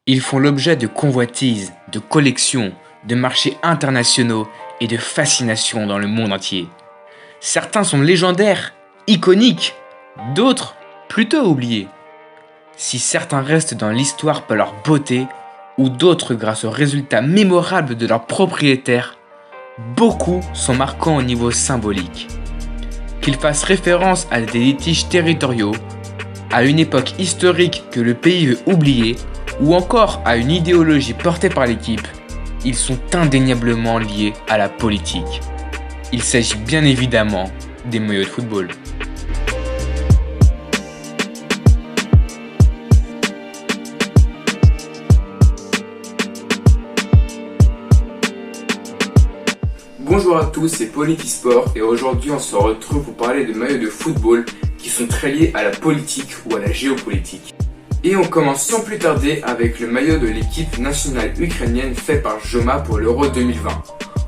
Ils font l'objet de convoitises, de collections, de marchés internationaux et de fascination dans le monde entier. Certains sont légendaires, iconiques, d'autres plutôt oubliés. Si certains restent dans l'histoire par leur beauté, ou d'autres grâce aux résultats mémorables de leurs propriétaires, beaucoup sont marquants au niveau symbolique. Qu'ils fassent référence à des litiges territoriaux, à une époque historique que le pays veut oublier, ou encore à une idéologie portée par l'équipe, ils sont indéniablement liés à la politique. Il s'agit bien évidemment des maillots de football. Bonjour à tous, c'est Politisport et aujourd'hui on se retrouve pour parler de maillots de football qui sont très liés à la politique ou à la géopolitique. Et on commence sans plus tarder avec le maillot de l'équipe nationale ukrainienne fait par Joma pour l'Euro 2020.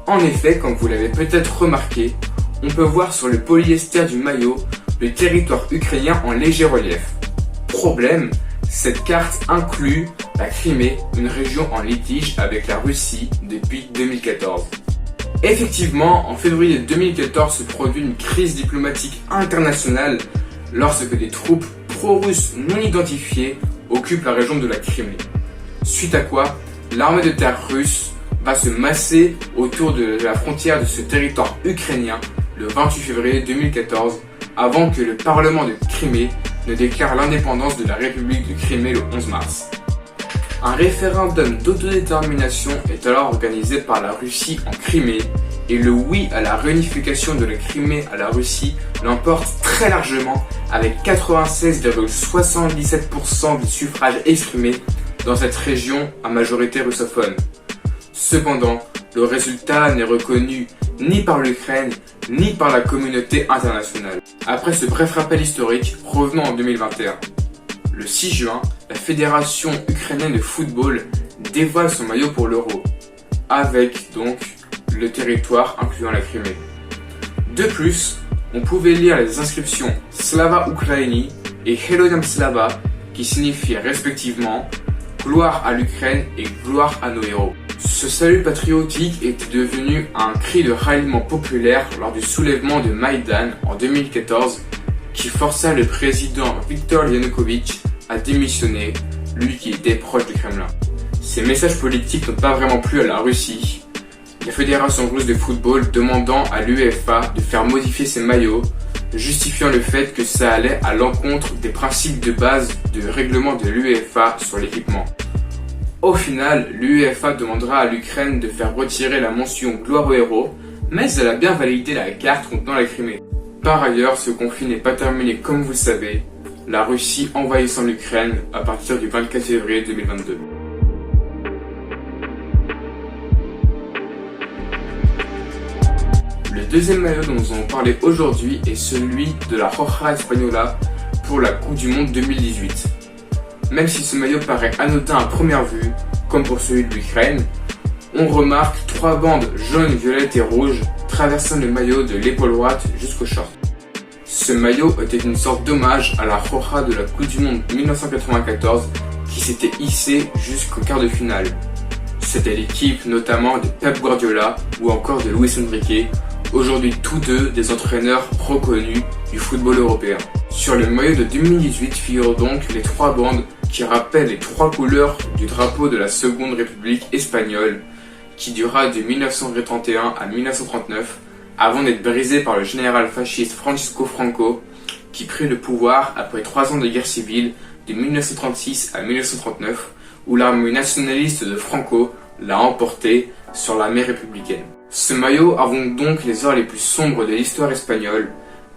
En effet, comme vous l'avez peut-être remarqué, on peut voir sur le polyester du maillot le territoire ukrainien en léger relief. Problème, cette carte inclut la Crimée, une région en litige avec la Russie depuis 2014. Effectivement, en février 2014 se produit une crise diplomatique internationale lorsque des troupes pro-russes non identifiées occupent la région de la Crimée. Suite à quoi, l'armée de terre russe va se masser autour de la frontière de ce territoire ukrainien le 28 février 2014 avant que le Parlement de Crimée ne déclare l'indépendance de la République de Crimée le 11 mars. Un référendum d'autodétermination est alors organisé par la Russie en Crimée et le oui à la réunification de la Crimée à la Russie l'emporte très largement avec 96,77% des suffrages exprimés dans cette région à majorité russophone. Cependant, le résultat n'est reconnu ni par l'Ukraine ni par la communauté internationale. Après ce bref rappel historique, revenons en 2021. Le 6 juin, la Fédération ukrainienne de football dévoile son maillot pour l'Euro, avec donc le territoire incluant la Crimée. De plus, on pouvait lire les inscriptions Slava Ukraini et Heroyam Slava qui signifiaient respectivement gloire à l'Ukraine et gloire à nos héros. Ce salut patriotique était devenu un cri de ralliement populaire lors du soulèvement de Maïdan en 2014 qui força le président Viktor Yanukovych à démissionner, lui qui était proche du Kremlin. Ces messages politiques n'ont pas vraiment plu à la Russie, la Fédération russe de football demandant à l'UEFA de faire modifier ses maillots, justifiant le fait que ça allait à l'encontre des principes de base de règlement de l'UEFA sur l'équipement. Au final, l'UEFA demandera à l'Ukraine de faire retirer la mention gloire aux héros, mais elle a bien validé la carte contenant la Crimée. Par ailleurs, ce conflit n'est pas terminé comme vous le savez, la Russie envahissant l'Ukraine à partir du 24 février 2022. Le deuxième maillot dont nous allons parler aujourd'hui est celui de la Roja Española pour la Coupe du Monde 2018. Même si ce maillot paraît anodin à première vue, comme pour celui de l'Ukraine, on remarque trois bandes jaunes, violettes et rouges traversant le maillot de l'épaule droite jusqu'au short. Ce maillot était une sorte d'hommage à la Roja de la Coupe du Monde 1994 qui s'était hissée jusqu'au quart de finale. C'était l'équipe notamment de Pep Guardiola ou encore de Luis Enrique, aujourd'hui tous deux des entraîneurs reconnus du football européen. Sur le maillot de 2018 figurent donc les trois bandes qui rappellent les trois couleurs du drapeau de la Seconde République espagnole qui dura de 1931 à 1939 avant d'être brisé par le général fasciste Francisco Franco qui prit le pouvoir après 3 ans de guerre civile de 1936 à 1939 où l'armée nationaliste de Franco l'a emporté sur l'armée républicaine. Ce maillot avance donc les heures les plus sombres de l'histoire espagnole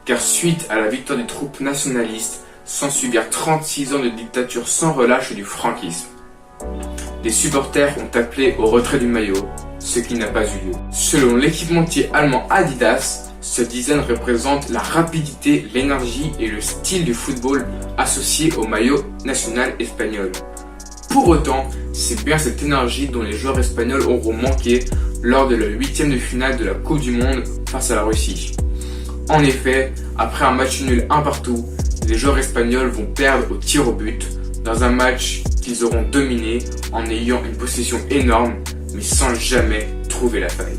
car suite à la victoire des troupes nationalistes s'ensuivirent 36 ans de dictature sans relâche du franquisme. Les supporters ont appelé au retrait du maillot, ce qui n'a pas eu lieu. Selon l'équipementier allemand Adidas, ce design représente la rapidité, l'énergie et le style du football associé au maillot national espagnol. Pour autant, c'est bien cette énergie dont les joueurs espagnols auront manqué lors de la 8e de finale de la Coupe du Monde face à la Russie. En effet, après un match nul 1 partout, les joueurs espagnols vont perdre au tir au but dans un match qu'ils auront dominé en ayant une possession énorme, mais sans jamais trouver la faille.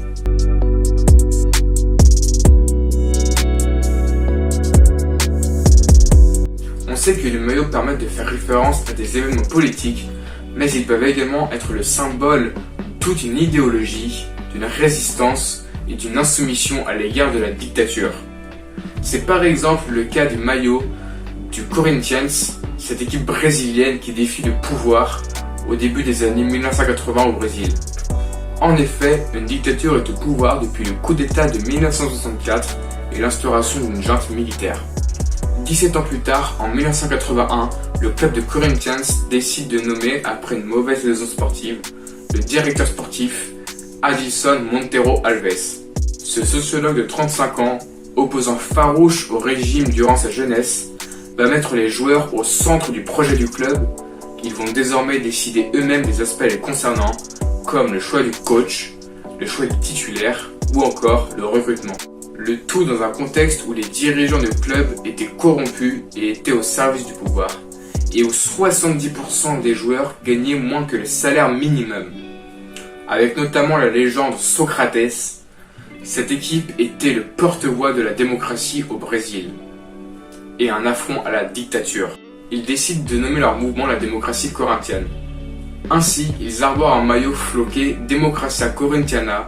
On sait que les maillots permettent de faire référence à des événements politiques, mais ils peuvent également être le symbole de toute une idéologie, d'une résistance et d'une insoumission à l'égard de la dictature. C'est par exemple le cas du maillot du Corinthians, cette équipe brésilienne qui défie le pouvoir au début des années 1980 au Brésil. En effet, une dictature est au pouvoir depuis le coup d'État de 1964 et l'instauration d'une junte militaire. 17 ans plus tard, en 1981, le club de Corinthians décide de nommer, après une mauvaise saison sportive, le directeur sportif Adilson Monteiro Alves. Ce sociologue de 35 ans, opposant farouche au régime durant sa jeunesse, va mettre les joueurs au centre du projet du club. Ils vont désormais décider eux-mêmes des aspects les concernant, comme le choix du coach, le choix du titulaire ou encore le recrutement. Le tout dans un contexte où les dirigeants du club étaient corrompus et étaient au service du pouvoir, et où 70% des joueurs gagnaient moins que le salaire minimum. Avec notamment la légende Socrates, cette équipe était le porte-voix de la démocratie au Brésil et un affront à la dictature. Ils décident de nommer leur mouvement la démocratie corinthienne. Ainsi, ils arborent un maillot floqué Democracia Corintiana,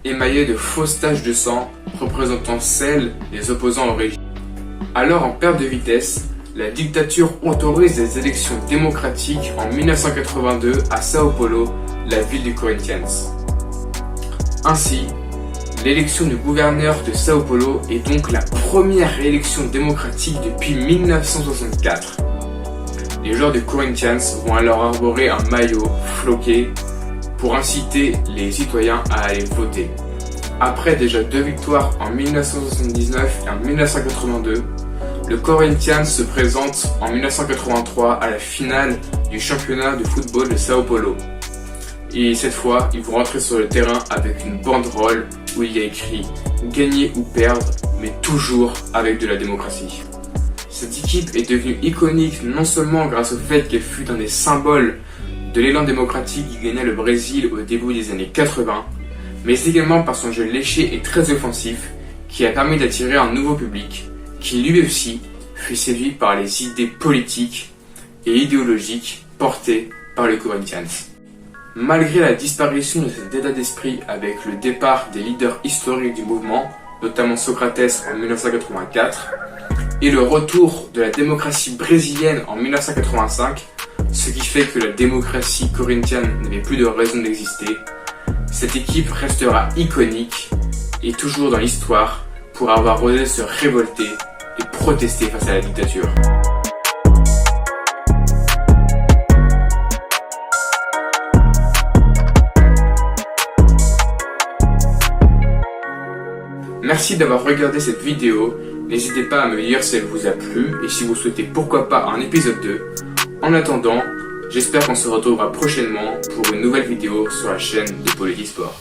émaillé de fausses taches de sang représentant celles des opposants au régime. Alors en perte de vitesse, la dictature autorise des élections démocratiques en 1982 à Sao Paulo, la ville du Corinthians. Ainsi, l'élection du gouverneur de Sao Paulo est donc la première élection démocratique depuis 1964. Les joueurs du Corinthians vont alors arborer un maillot floqué pour inciter les citoyens à aller voter. Après déjà 2 victoires en 1979 et en 1982, le Corinthians se présente en 1983 à la finale du championnat de football de Sao Paulo. Et cette fois, ils vont rentrer sur le terrain avec une banderole où il y a écrit « Gagner ou perdre, mais toujours avec de la démocratie ». Cette équipe est devenue iconique non seulement grâce au fait qu'elle fut un des symboles de l'élan démocratique qui gagnait le Brésil au début des années 80, mais également par son jeu léché et très offensif qui a permis d'attirer un nouveau public qui lui aussi fut séduit par les idées politiques et idéologiques portées par les Corinthians. Malgré la disparition de cet état d'esprit avec le départ des leaders historiques du mouvement, notamment Socrates en 1984, et le retour de la démocratie brésilienne en 1985, ce qui fait que la démocratie corinthienne n'avait plus de raison d'exister, cette équipe restera iconique et toujours dans l'histoire pour avoir osé se révolter et protester face à la dictature. Merci d'avoir regardé cette vidéo, n'hésitez pas à me dire si elle vous a plu et si vous souhaitez pourquoi pas un épisode 2. En attendant, j'espère qu'on se retrouvera prochainement pour une nouvelle vidéo sur la chaîne de Politis Sport.